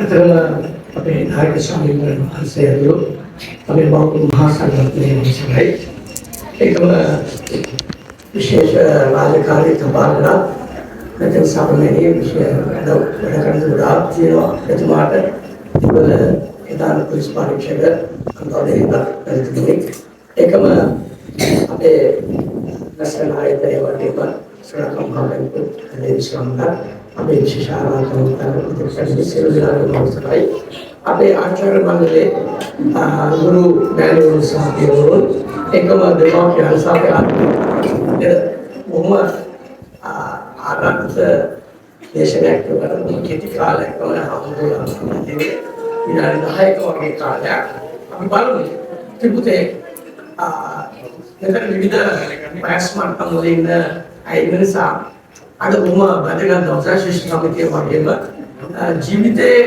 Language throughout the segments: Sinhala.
අතරම අපේ නායක ස්වාමීන් වහන්සේ ඇතුළු අපේ බෞද්ධ මහා සංඝරත්නයේ වහන්සේයි ඒකම විශේෂ රාජකාරී තබාගෙන නැත්නම් සාමාන්‍යයෙන් විශේෂ වැඩ කරන ගොඩාක් තියෙනවා එතුමාට ඉවල ඒදාන පොලිස් පරීක්ෂක අන්තර්ජාතික ඒකම අපේ නැෂනල් වටේම සරකම් කාලෙක ඉස්ලාම්ලා අපේ විශේෂ ආරාධනා කරන සියලුම අපේ ආචාර්ය මණ්ඩලයේ ගුරු මෑණිවරුන් සහ පියවරුන් එකම දෙමාපියන් සහ බොහොම ආරක්ෂක දේශනයක් කරන කෙටි කාලයක් වල හමුදුනා විනාඩි 10ක වගේ කාලයක් අපි බලමු ත්‍රිපුතේ මෙතන විවිධ වයස් මට්ටම් වල ඉන්න අය නිසා අද බොහොම වැදගත් දවසක් ශිෂ්‍ය සමිතිය වගේම ජීවිතේ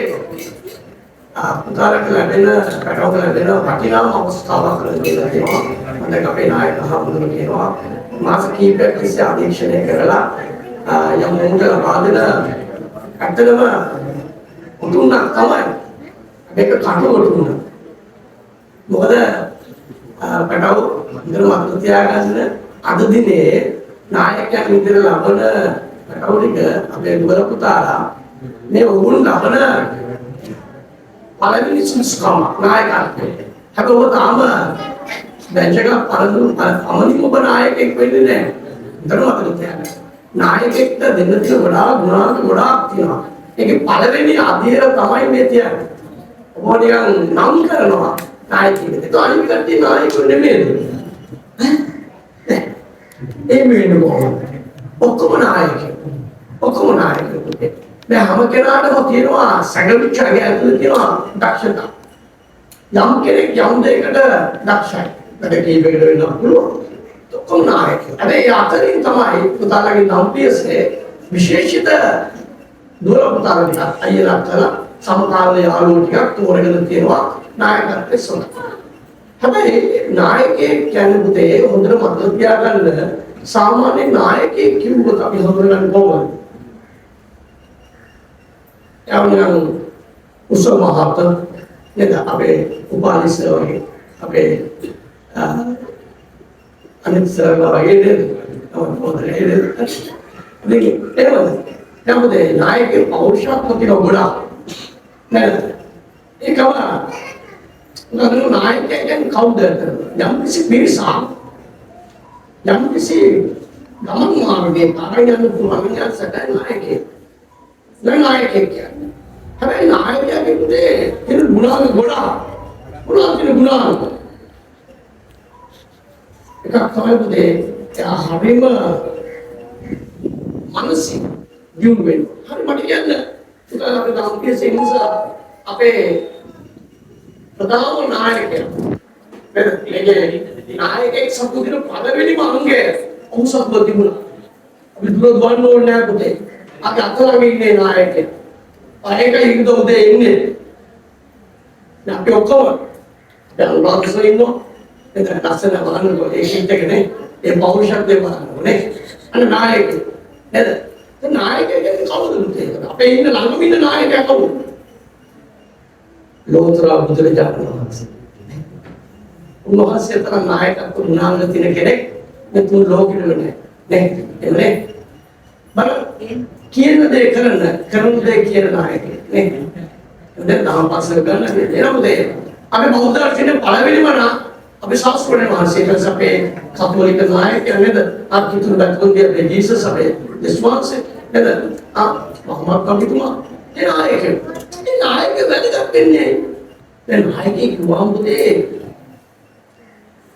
පුතාලට ලැබෙන පැටවක ලැබෙන වටිනාම අවස්ථාවක් කියලා කියනවා. මම අපේ නායක හමුදුන කියනවා මාස කිහිපයක් තිස්සේ අධීක්ෂණය කරලා යම් මොහොතක බාදන ඇත්තටම උතුණක් තමයි මේක කටුවටුන. මොකද පැටව ඉඳලා මතක තියාගන්න අද දිනේ නායකයන් විදිහට ලබන පැටව ටික අපේ දුර පුතාලා මේ උගුරු ලබන පළවෙනි සංස්කෘතිය නායකත්වයේ හැබැයි ඔබ තාම බැංචක පරදු අමනිම ඔබ නායකයෙක් වෙන්නේ නැහැ. ඒතර මතක තියාගන්න. නායකයෙක්ට දෙන්න තියෙන ගොඩාක් ගුණාංග ගොඩාක් තියෙනවා. ඒකේ පළවෙනි අධීර තමයි මේ තියන්නේ. ඔබ නිකන් නම් කරනවා නායකයෙක්. ඒක අනිත් කට්ටිය නායකයෝ නෙමෙයි. ඒ මෙන්න කොහොමද? ඔක්කොම නායකයෝ. ඔක්කොම නායකයෝ. දැන් හැම කෙනාටම තියෙනවා සංගවිච්ඡාගේ ඇතුළේ තියෙනවා දක්ෂතා. යම් කෙනෙක් යම් දෙයකට දක්ෂයි. වැඩ කීපයකට වෙන්න පුළුවන්. ඔක්කොම නායකයෝ. හැබැයි අතරින් තමයි පුතාලගේ නම්පියසේ විශේෂිත දුර පුතාලට අයියලා කරලා සමකාලීන යාළුවෝ ටිකක් තෝරගෙන තියෙනවා නායකත්වයේ සොඳ. හැබැයි නායකයෙක් කියන්නේ පුතේ හොඳට මතක තියාගන්න සාමාන්‍ය නායකයෙක් කිව්වොත් අපි හඳුනගන්න කොහොමද? යවුනම් උසම මහත නේද අපේ උපාලිස වගේ අපේ අනිත් සරලා වගේ නේද මොකදනේ නේද නායකයෙක් පෞරුෂත්ව තියෙන ගොඩක් නේද ඒකම නේද නායකයෙක් කවුද යම් කිසි පිරිසක් යම් කිසි ගමන් මාර්ගයේ පාරයන් පුළුවන් යසට නායකයෙක් නායකයෙක් කියන්නේ. හැබැයි නායකයෙකුගේ තියෙන ගුණාංග ගොඩාක් ගුණාංග. එකක් තමයි පුතේ එයා හරිම මානසික දියුණු වෙනවා. හරි මට කියන්න පුතා අපේ දාම්පියසේ නිසා අපේ ප්‍රධාන නායකයා නේද? ඒකේ නායකයෙක් සම්පූර්ණ පළවෙනිම අංගය ඔහුසක් තිබුණා. අපි දුර ගන්න ඕනේ නැහැ පුතේ. අපි අතලම ඉන්නේ නායකයෙක්. අයක ඉන්න උදේ ඉන්නේ. දැන් අපි ඔක්කොම දැන් උන්වහන්සේ ඉන්නවා. එතන ලස්සන බලන්නකො ඒ හිතකනේ ඒ පෞරුෂත්වය බලන්නකොනේ. අන්න නායකයෙක්. නේද? ඒ නායකයෙක් කවුද පුතේ? අපේ ඉන්න ළඟම ඉන්න නායකයා කවුද? ලෝතර බුදුරජාණන් වහන්සේ. උන්වහන්සේ තරම් නායකත්ව ගුණාංග තියෙන කෙනෙක් මේ තුන් ලෝකෙම නැහැ. නේ? එන්නේ බලන්න කියන දේ කරන දේ කියන නායකයෙක් නේ. දැන් නම් පාසල ගන්න එනමුදේ අපි බෞද්ධ දර්ශනයේ පළවෙනිම නා අපි ශාස්ත්‍රඥ මහසීකස් අපේ කතෝලික නායකයන් නේද? අත්තුන් බැක්කුන්ගේ ජීසස් අපේ විශ්වාසය නේද? මොහොමඩ් කපිතුමා ඒ නායකයෙක්. ඒ නායකයෙක් වැඩක් වෙන්නේ. දැන් නායකයෙක් වම් පුතේ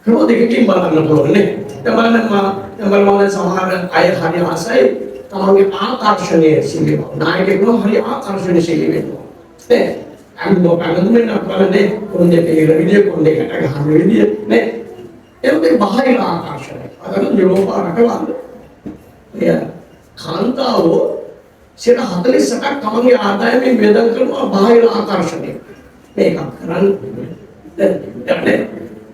ක්‍රෝධිකින් බලන්න ඕනේ. දැන් බලන්න සමහර අය හරි ආසයි තමන්ගේ ආකර්ෂණීය සිලිව නායකයෙක් නෝ හරි ආකර්ෂණීය සිලිව වෙනවා නේ අනුබව අනුමෙන්න බලන්නේ කොන්දේ කියලා විදිය කොන්දේ කට ගන්න විදිය නේ ඒකේ බාහිර ආකර්ෂණය අදන යුරෝපාවට වන්ද එය කාන්තාව 48ක් තමන්ගේ ආදායමෙන් වේදන් කරනවා බාහිර ආකර්ෂණය මේක කරන්නේ දැන්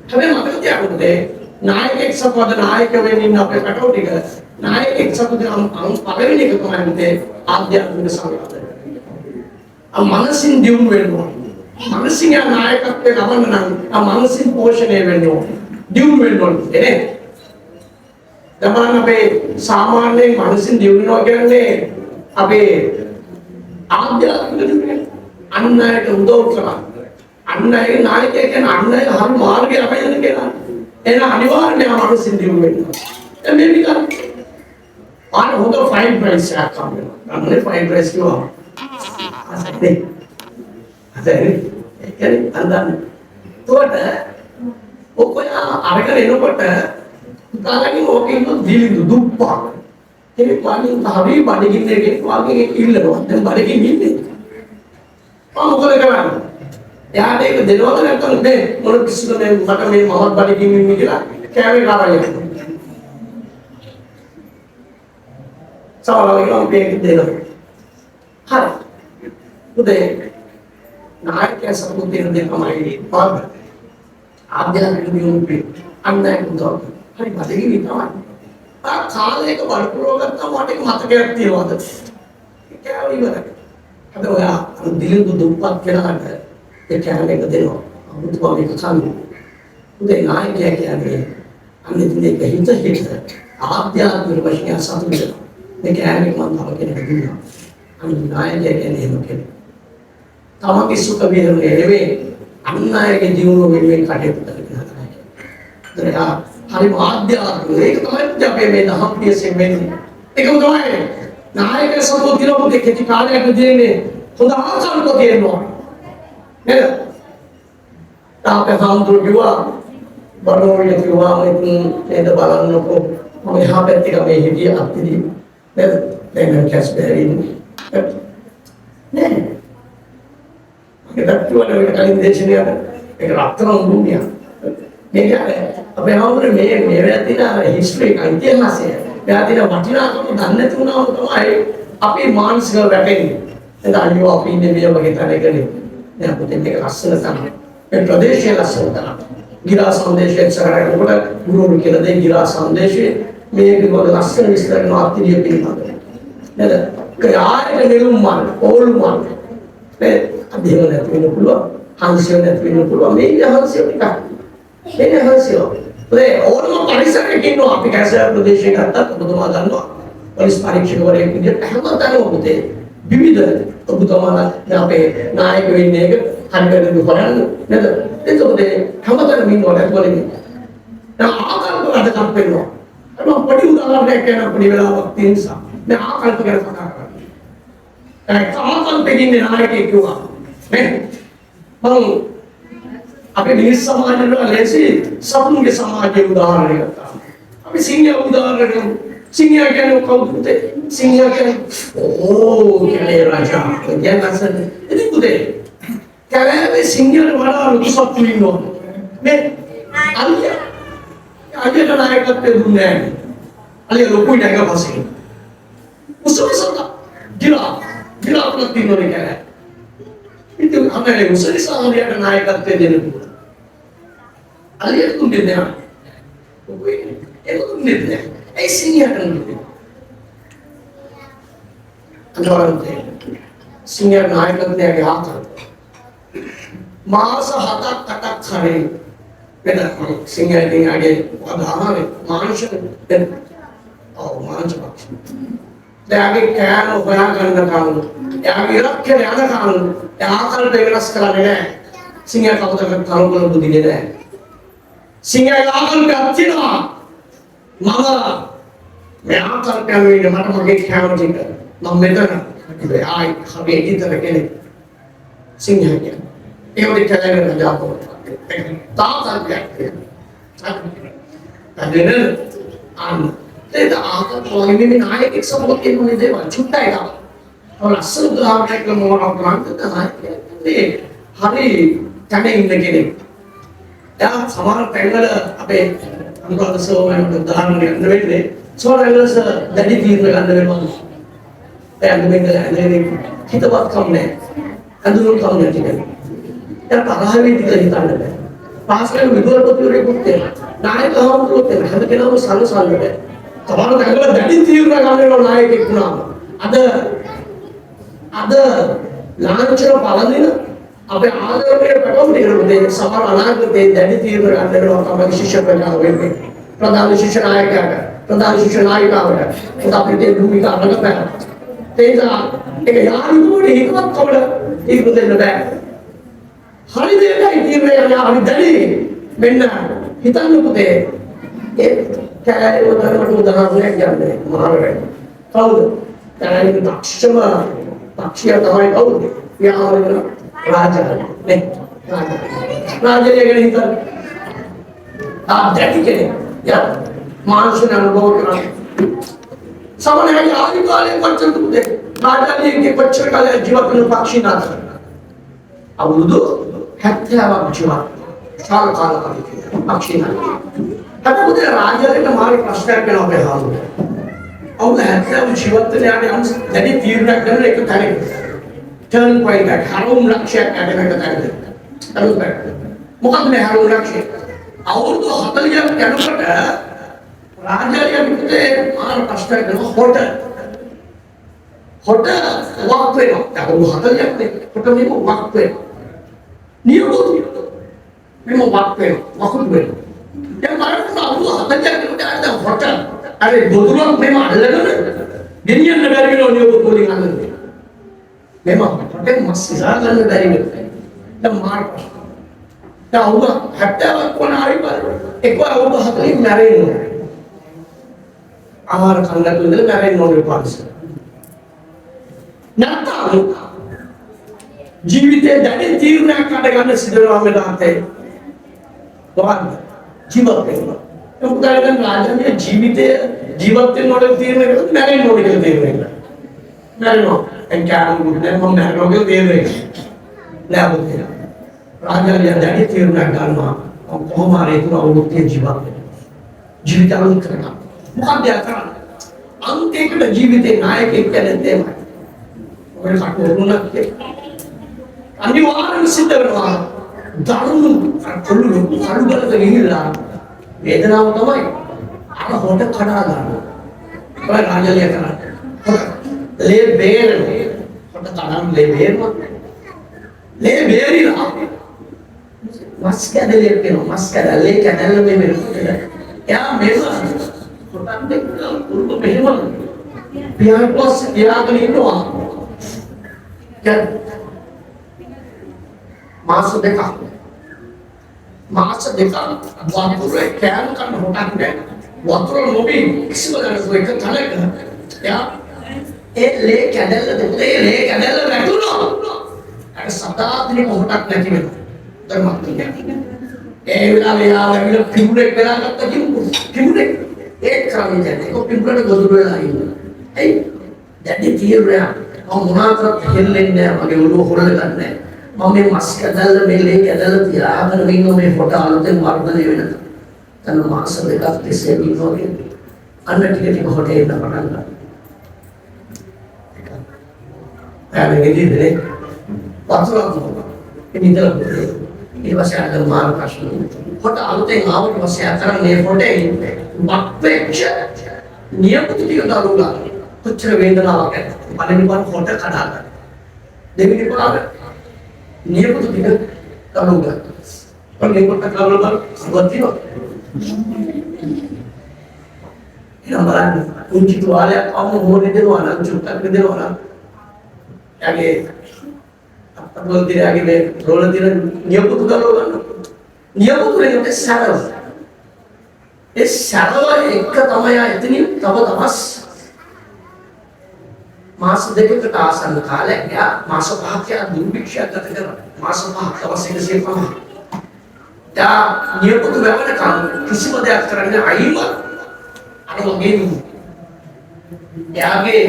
හැබැයි මතක තියාගන්න නායකයෙක් සපද නායක වෙමින් අපේ කටෝ ටික නායකයෙක් සපද පළවෙනි එක තමයි ආධ්‍යාත්මික සංවාදය. මනසින් දියුණු වෙන්න ඕනේ. මනසින් යා නායකත්වයේ ගමන්න නම් මනසින් පෝෂණය වෙන්න ඕනේ. දියුණු වෙන්න ඕනේ නේ. තමන් අපේ සාමාන්‍යයෙන් මනසින් දියුණුනවා කියන්නේ අපේ ආධ්‍යාත්මික දියුණුව. අන් අයට උදව් කරනවා. අන් අයගේ නායකයෙක් කියන අන් අය හරි මාර්ගය අපයන් කියලා. එහෙනම් අනිවාර්යයෙන්ම මනසින් දියුණු වෙන්න ඕනේ. දැන් මේ නිකන් ආන හොඳ ෆ්‍රයිඩ් රයිස් එකක් හම්බෙනවා. අන්නේ ෆ්‍රයිඩ් රයිස් කිව්වා. අද ඒකනේ අන්දන් තෝට ඔකෝය අරගෙන එනකොට උදාලකින් ඕකේ ඉන්න දිලිඳු දුප්පා කෙනෙක් වගේ හරි බඩගින්නේ කෙනෙක් වගේ ඉල්ලනවා දැන් බඩගින් ඉන්නේ මොකද කරන්නේ එයාට ඒක දෙනවද නැත්නම් මේ මොන කිසිද මේ මට මේ මමත් බඩගින් ඉන්නේ කියලා කෑවේ කාරය සමහරවිට මේක දෙනවා හරි උදේ නායකයා සම්මුතිය දෙකමයි පාද ආධ්‍යාත්මික දියුණුවේ අන්නයි උදව් හරි බඩගිනි තමයි කාලයක බලපුරව ගත්තා මට මතකයක් තියෙනවද ඒක ඉවරයි අද ඔයා දිලිඳු දුප්පත් කෙනාට ඒ කෑමක දෙනවා අමුතුම මේක කන්නේ උදේ නායකයා කියන්නේ අන්නේ දෙක හිත ආධ්‍යාත්මික වශයෙන් සතුටු වෙනවා මේ කෑමක මම තව කෙනෙක් දුන්නා අන්නේ නායකයා කියන්නේ එහෙම කෙනෙක් තමන්ගේ සුඛ විහරණය නෙවෙයි අන් අයගේ ජීවන වෙනුවෙන් කටයුතු කරන හදනවා. හරි ආධ්‍යාත්මික ඒක තමයි අපේ මේ දහම් පියසෙන් වෙන්නේ. ඒකම තමයි නායක සම්පූර්ණ දෙකේ කාලයක් දෙන්නේ හොඳ ආකාරයක තියෙනවා. නේද? තාපේ හාමුදුරු කිව්වා බණෝවිය කිව්වා නේද බලන්නකෝ මම එහා පැත්තේ මේ හිටිය අත්තිදී නේද? දැන් කැස් බැරින්නේ. නේද? ඒකට වල කලින් දේශනය ඒක රත්තරන් භූමිය. මේක අපේ හවුර මේ වැදිනා හිස්ටරි ඉතිහාසය. වැදිනා වටිනාකම දන්නේ නැති වුණාම තමයි අපේ මානසික වැටෙන්නේ. එතන අනිවා අපි ඉන්නේ මේ වගේ තැනකනේ. දැන් පුතේ මේක ලස්සන තමයි. මේ ප්‍රදේශයේ ලස්සන තමයි. ගිරා සංදේශයේ සරණකොට ගුරුවරු කියලා දෙයි ගිරා සංදේශයේ මේක වල ලස්සන විස්තර කරන අත්තිරිය පිළිබඳව. නේද? කායයේ නිරුම් මාන, ඕල් මාන. අධ්‍යයනය නැති වෙන්න පුළුවන් හංසය නැති වෙන්න පුළුවන් මේ හංසය ටිකක් මේ හංසය ඒ ඕනම පරිසරයක ඉන්නවා අපි කැසර් ප්‍රදේශයක ගත්තත් ඔබතුමා දන්නවා පොලිස් පරීක්ෂකවරයෙක් විදිහට හැමතැනම පුතේ විවිධ ඔබතුමාලා අපේ නායක වෙන්නේ එක හරියට හොරන්න නේද එතකොට හැමතැනම ඉන්නවා නැත්නම් දැන් ආකල්ප වැඩක් වෙනවා අර පොඩි උදාහරණයක් කියන පොඩි වෙලාවක් තියෙන නිසා දැන් ආකල්ප ගැන කතා කරා ආකල්පකින් නායකයෙක් කිව්වා නේ මම අපේ මිනිස් සමාජවල ලැසි සතුන්ගේ සමාජයේ උදාහරණයක් ගත්තා අපි සිංහල උදාහරණයක් සිංහල කියන්නේ කවුද සිංහල කියන්නේ ඕ කියන්නේ රජා කියන්නේ අසන ඉතින් පුතේ කලාවේ සිංහල වඩා උසස් වෙනවා නේ අලිය නායකත්වයේ දුන්නේ නැහැ අලිය ලොකුයි නේද පස්සේ උසස් ගිලා ප්‍රතිනෝනේ කියලා. ඉතින් අපේ මුසලි සාහලියට නායකත්වයේ දෙන්න පුළුවන්. අලියට දුන්නේ නැහැ. ඔබේ ඒක දුන්නේ නැහැ. ඒ සිංහලට දුන්නේ. අන්තරන්තේ සිංහල නායකත්වයේ ආකාරය. මාස 7ක් 8ක් හරි වෙන සිංහලෙන් ආගේ වදාහනේ මාංශ දෙන්න. මාංශ පක්ෂ. දැන් කෑම හොයා ගන්න කාලු. එයාගේ ඉලක්කය යන කාලු. ආකල්ප වෙනස් කරන්නේ නැහැ. සිංහල කවුරුත් කරුණු බුදිනේ නැහැ. සිංහල ආකල්පයක් තියෙනවා. මම මේ ආකල්පයෙන් ඉන්නේ මට මගේ කෑම ටික. මම මෙතන ඉතින් ආයි හරි ඉතර කෙනෙක්. සිංහල කියන්නේ. ඒ වගේ කැලේ රජාපෝ. තාත්තක් අදෙන අන්න ඒක ආකල්ප වගේ මේ නායකයෙක් සම්බන්ධයෙන් මොනේ දේවල් චුට්ටයි ගන්න. ලස්සන උදාහරණයක් මොනවා තමයි හරි කඩේ ඉන්න කෙනෙක්. එයා සමහර තැන්වල අපේ අනුරාධපුර වගේ උදාහරණයක් ගන්න වෙන්නේ සෝරලස දැඩි තීරණ ගන්න වෙනවා. එයා දෙන්නේ හිතවත් කම්නේ. අඳුරු කම්නේ කියන්නේ. එයා තරහවි දිග හිතන්න බෑ. පාස්කල් විදුරපතිවරයෙකුත් තියෙනවා. නායක හමුදුරුවෝ තියෙනවා. හැම කෙනාම සලසන්න බෑ. සමහර තැන්වල දැඩි තීරණ ගන්න වෙනවා නායකයෙක් වුණාම. අද ලාංඡන පළඳින අපේ ආදරණීය පැටවුනේ සමහර අනාගතයේ දැඩි තීරණ ගන්නවා තමයි ශිෂ්‍ය ප්‍රජාව වෙන්නේ. ප්‍රධාන ශිෂ්‍ය නායකයාට ප්‍රධාන ශිෂ්‍ය නායිකාවට උත් අපිට භූමිකා අරගන්න. ඒක යාළුවෝනේ හිතවත් කවල තීරණ දෙන්න බෑ. හරි දෙයකයි තීරණය හරි දැඩි මෙන්න හිතන්න පුතේ ඒ කැලේ උදාහරණයක් උදාහරණයක් ගන්න මහරේ. කවුද? කැලේ දක්ෂම පක්ෂියා තමයි කවුද? යාළුවෝ රාජා නේ රාජා ගැන හිතන්න. දැඩි කෙනෙක් යා මානසික අනුභව කරන සමහරවිට ආදි කාලේ කොච්චර දුරද රාජාගේ කොච්චර කාලයක් ජීවත් වෙන පක්ෂී නාද අවුරුදු 70ක් ජීවත් සාල කාලයක් පක්ෂී නාද අපුද රාජාට මාර ප්‍රශ්නයක් කරනවා අපේ හාමුදුරුවෝ අවුරුදු 70 ජීවත් වෙන යාගේ අම්ස දැඩි තීරණයක් ගන්න එක තැනක ටර්න් පොයින්ට් එක හරුම් ලක්ෂයක් අඩකට තැනක මොකක්ද මේ හරුම් ලක්ෂය අවුරුදු 40ක් යනකොට රාජාලිය විතේ මාන කෂ්ටය කරන හොට වක් වෙනවා. අවුරුදු 40ක් නේ හොට මේක වක් වෙනවා. නියමොත් මේක වක් වෙනවා. වකුත් වෙනවා. දැන් බලන්න අවුරුදු 40ක් යනකොට අර හොට අර ගොදුරක් මේව අල්ලගෙන ගෙනියන්න බැරි වෙනවා නියමොත් වලින් අල්ලන්නේ. මේව හොටේ මස් ඉසා ගන්න බැරි වෙනවා. දැන් මාන දැන් අවුරුදු 70ක් වුණ ආයි බලන්න. ඒක අවුරුදු 40ක් මැරෙන්නේ. ආහාර කන්නතු ඉඳලා මැරෙන්න ඕනේ පාස්. නැත්නම් ජීවිතේ දැඩි තීරණයක් අරගෙන සිදුවනවා මෙතනතේ. වහන්න ජීවත් වෙනවා. ඒ උදාහරණ රාජ්‍යයේ ජීවිතයේ ජීවත් වෙන්න ඕනේ තීරණය කරලා මැරෙන්න ඕනේ කියලා තීරණය කරලා. මැරෙනවා. එන්ජාම් ගුණේ මම මැරෙනවා තීරණය. නෑ බුද්ධිය. රාජ්‍යය දැඩි තීරණයක් ගන්නවා. කොහොම හරි ඒක අවුරුද්දේ ජීවත් වෙනවා. ජීවිත අලුත් කරනවා. මොකක්ද කරන්නේ? අන්තිමට ජීවිතේ නායකයෙක් කියන්නේ තේමයි. ඔය කටුරුණක් අනිවාර්යයෙන් සිද්ධ වෙනවා. දරුණු කඩුවලට ගිහිල්ලා වේදනාව තමයි අර හොට කඩා ගන්නවා. ඔය රාජ්‍යය කරන්නේ. ලේ බේරෙනවා. හොට කඩන් ලේ බේරෙනවා. ලේ බේරිලා මස් කැදලේ කියනවා. මස් කැදලේ කැදල්ල මේ මෙහෙම. එයා මේව කොටන් දෙක උරුම මෙහෙම පියාපස් තියාගෙන ඉන්නවා. මාස දෙකක් වතුරේ කෑම කන්න හොටක් නෑ. වතුර නොබී කිසිම දැනක එක තැනක එයා ඒ ලේ කැදල්ල දෙතේ ලේ කැදල්ල වැටුණා. අර සදාදිනක හොටක් නැති වෙනවා. ධර්මයක් කියන්නේ. ඒ වෙලාවේ යා වෙලා පිඹුරෙක් වෙලා ගත්ත පිඹුරෙක් ඒක කරන්නේ නැහැ. ඒක පිඹුරට ගොදුරු වෙලා ඉන්නවා. එයි දැඩි තීරණය මම මොනවාකට හෙල්ලෙන්නේ නැහැ. මගේ ඔළුව හොරල ගන්නෑ. මම මේ මස් කැදල්ල මේ ලේ කැදල්ල තියාගෙන ඉන්න මේ ෆොට අලුතෙන් වර්ධනය වෙන තන මාස දෙකක් තිස්සේ ඉන්නවා කියන්නේ. අන්න ටික හොටේ ඉන්න පටන් ගන්නවා. එයාගේ නිදිදේ වතුරක් මොනවා. ඒ නිදලා ඊට පස්සේ අර මාන ප්‍රශ්න කොට අලුතෙන් ආවට පස්සේ අතර මේ පොටේ වක්පෙච්ච නියපොතු ටික දරුණා කොච්චර වේදනාවක් ඇද්ද පළවෙනි පාර කොට කඩා ගන්න දෙවෙනි පාර නියපොතු ටික දරුණා පළවෙනි කොට කඩලා බලන්න සුවතිව ඊළඟ බලන්න උන්චි තුවාලයක් අවම මොනේ දෙනවා නම් චුට්ටක් දෙනවා නම් යගේ අපතවල දිරාගේ මේ රෝල දින නියපොතු ගලව ගන්න. නියපොතු වලින් සරව. ඒ සරව එක තමයි එතනින් තව දවස් මාස දෙකකට ආසන්න කාලයක් යා මාස පහක් යා දුර්භික්ෂයක් ගත කරනවා. මාස පහක් දවස් 150. යා නියපොතු වැවෙන කම් කිසිම දෙයක් කරන්නේ අයිම අර වගේ නෙමෙයි. යාගේ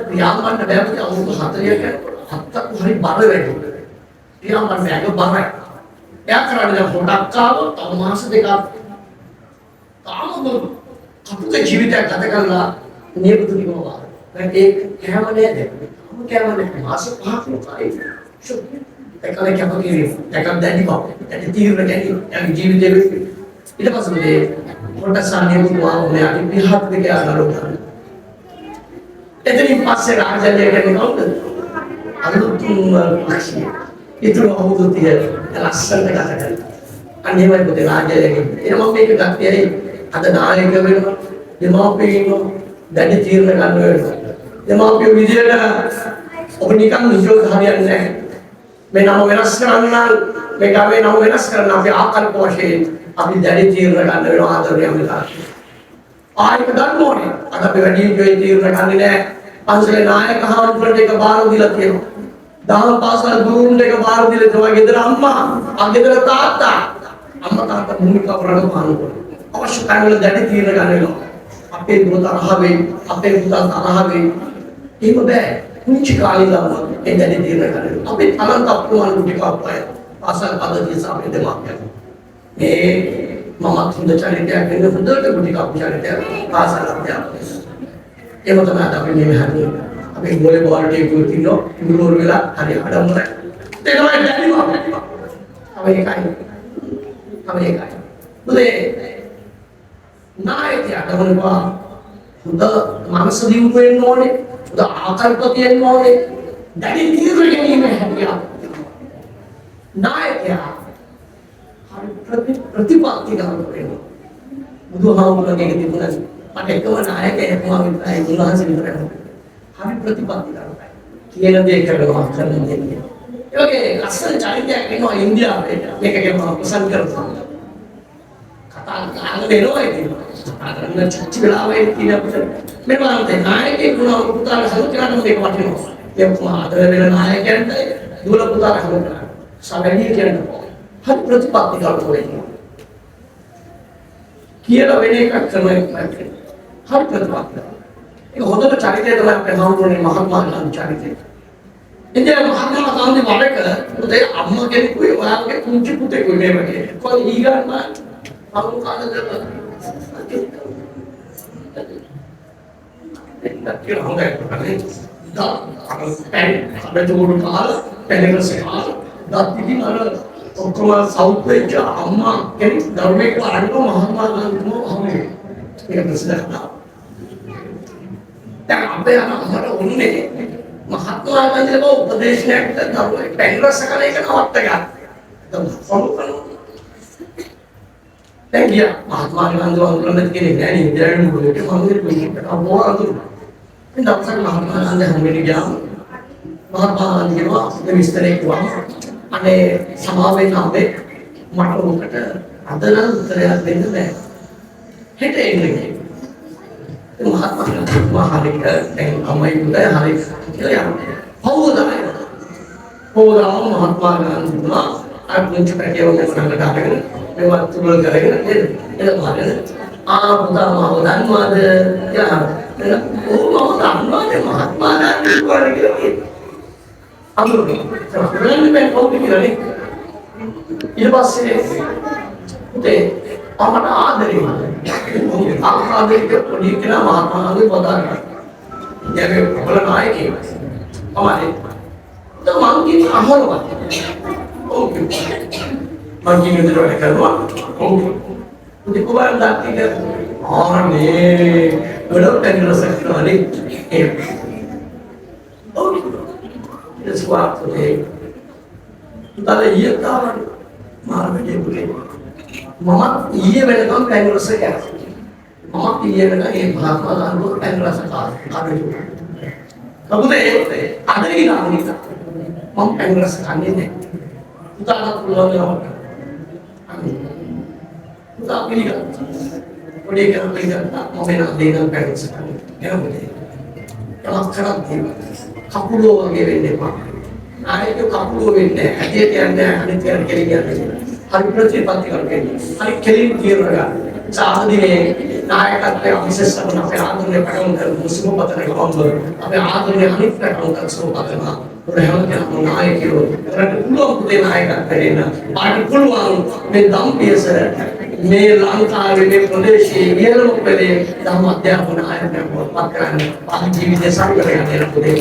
ප්‍රියාමන්න බැලුවොත් අවුරුදු 40ක හත්තක් හරි බර වෙනවා. ප්‍රියාමන්න බැග බරයි. එයා කරන්නේ හොටක් ආවොත් තව මාස දෙකක් තාම කපුක ජීවිතයක් ගත කරලා නියපොතු දිගනවා. දැන් ඒක කැම නේද? කැම නේද? මාස පහක් නෙවෙයි. ඒකල කැම කිරි. ඒක දැඩි බව. ඒක තීව්‍ර දැඩි. ඒක ජීවිතේ ඊට පස්සේ මේ හොට සානියපොතු ආවොත් අපි පිටහත් දෙක ආරෝපන. එතනින් පස්සේ රාජ්‍යය කියන්නේ කවුද? අලුත්ම පක්ෂිය. ඉතුරු අවුරුදු 30 ලස්සනට ගත කරනවා. අනිවාර්ය පුතේ රාජ්‍යයෙන් එනවා මේක ගත්තේ අද නායක වෙනවා දෙමාපියෝ දැඩි තීරණ ගන්න වෙනවා. දෙමාපියෝ විදියට ඔබ නිකන් නියෝග හරියන්නේ නැහැ. මේ නම වෙනස් කරන්න මේ ගමේ නම වෙනස් කරන්න අපි ආකල්ප වශයෙන් අපි දැඩි තීරණ ගන්න වෙනවා ආදරය අමිතාශ. ආයක ගන්න ඕනේ. අද අපි වැඩි ජොයි තීරණ ගන්නේ නැහැ. පන්සලේ නායක හාමුදුරන්ට එක බාර දීලා තියෙනවා. දහම් පාසල් ගුරුන්ට එක බාර දීලා තියෙනවා. ගෙදර අම්මා, ගෙදර තාත්තා, අම්මා තාත්තා භූමිකාව රඟපාන ඕනේ. අවශ්‍ය තැන්වල දැඩි තීරණ ගන්න වෙනවා. අපේ දුර තරහ වෙයි, අපේ පුතා තරහ වෙයි. ඒක බෑ. කුංචි කාලේ ළමා ඒ දැඩි තීරණ ගන්න වෙනවා. අපි අනන්ත අප්‍රමාණ භූමිකාවක් පාය. පාසල් පද්ධතිය සාපේ දෙමාපියන්. මේ මමත් හොඳ චරිතයක් වෙන හොඳට භූමිකාවක් චරිතයක් පාසල් අධ්‍යාපනය. ඒක තමයි අපි මේ හරිය. අපි ගෝලේ බෝල් ටීම් කිනෝ ගුරුවරු වෙලා හරි අඩමුණා. ඒක තමයි දැඩිම. අපි ඒකයි. බුදේ නායකයා ගමනවා හොඳ මානස දියුණු වෙන්න ඕනේ. හොඳ ආකල්ප තියෙන්න ඕනේ. දැඩි තීරණ ගැනීම හැකියාව. නායකයා හරි ප්‍රතිපත්ති ගන්න වෙනවා. බුදුහාමුදුරන්ගේ තිබුණා මට එකම නායකයෙක් වුණා විතරයි උන්වහන්සේ විතරයි. හරි ප්‍රතිපත්ති ගන්නවා. කියන දේ කරනවා කරන දේ. ඒ වගේ ලස්සන චරිතයක් වෙනවා ඉන්දියාවේ. මේක කියනවා පසන් කරනවා. කතා කරන්න එනවා ඒක. අරන්න චච්චි වෙලාවේ තියෙන අපිට මේ වගේ නායකයෙක් වුණා පුතාලා හලුකරන්න මේක වටිනවා. ඒ වුණා ආදර වෙන නායකයන්ට දුවල පුතාලා හලුකරන්න. සමගිය කියනවා. හරි ප්‍රතිපත්ති ගන්නවා. කියලා වෙන එකක් තමයි හරි ප්‍රතිපත්ති. ඒක හොඳට චරිතය තමයි අපේ හාමුදුරනේ මහත්මා ගාන්ධි චරිතය. ඉතින් මහත්මා ගාන්ධි වරක උදේ අම්මා කෙනෙකුයි ඔයාගේ කුංචි පුතෙකුයි මේ වගේ. කොහොමද ඊගාම අමුතු කාලෙද ඒක කියලා හොඳයි කරන්නේ. අපේ කාල පෙරේරසේ කාල දත්තිකින් අර ඔක්කොම සවුත් වෙච්ච අම්මා කෙනෙක් ධර්මයේ පාඩම මහත්මා ගාන්ධිම අහන්නේ. ඒක ප්‍රසිද්ධ. දැන් අපේ අම්මට උන්නේ මහත්මා ගාන්ධිගේ උපදේශයක් තමයි පෙරේරස කල එක නවත්ත ගන්න. දැන් ගියා මහත්මා ගාන්ධි වන්දනද කෙනෙක් නෑ නේ ඉන්දියාවේ මුලට මම කිව්වට අම්මෝ අඳුරු. ඉතින් දවසක් මහත්මා ගාන්ධි හැමෙට ගියා. මහත්මා ගාන්ධි කියනවා මේ විස්තරේ කිව්වා. අනේ සමාවෙන්න අපේ මට උකට අද නම් උත්තරයක් දෙන්න බෑ. හෙට එන්නේ. මහත්මා ගාන්ධි දැන් අම්මයි පුතයි හරි කියලා යනවා. හවුදා මහත්මා ගාන්ධි තුමා අත්මුච පැටියව කරකට අරගෙන මේවත් තුල කරගෙන එළ පාගෙන පුතා මාව දන්නවද කියලා මම දන්නවද මහත්මා ගාන්ධි කියලා අමුරුනේ රෙන්මෙන් පොඩි කියලා ඊට පස්සේ උදේ අපට ආදරේ ආදරේ පොඩි කෙනා මහත්මා ගාන්ධි පොදාගෙන යගේ බල නායකයෙක් තමයි මං කියන අහනවා ඔව් මං කියන දේ කරනවා ඔව් උදේ කොබන් දාතික ආනේ වලට කරසක්නවනේ ඒ ඔව් That's what today. Tala iya tahu, malah beda boleh. Mama iya beda kan pengen rasa kan. Mama iya beda ini bahasa lalu pengen rasa kan. Ada juga. Kamu deh, ada lagi nak kita. Mama pengen rasa kan ini. Kita akan pulang lewat. Kita pilih kan. Boleh kan pilih kan. Mau pengen dengan pengen rasa kan. Ya boleh. Kalau sekarang කකුලෝ වගේ වෙන්න එපා. ආයෙත් කකුලෝ වෙන්නේ ඇදේට යන්නේ අනිත් යන කෙලින් යන්නේ. හරි ප්‍රතිපත්ති කරගෙන. හරි කෙලින් කියනවා. සාහදිනේ නායකත්වයේ විශේෂ කරන අපේ ආධුනික පටන් ගන්න මුස්ලිම් පතන ගමන් අපේ ආධුනික අනිත් පටන් ගන්න සෝපතන ප්‍රහාරකයන් නායකයෝ රට පුළුවන් පුතේ නායකත්වයෙන් පාටි පුළුවන් මේ දම්පියස මේ ලංකාවේ මේ ප්‍රදේශයේ ඉහළම පෙළේ ධර්ම අධ්‍යාපන ආයතනයක් පත් කරන්න පාලි ජීවිතය සංග්‍රහය කරන පුතේ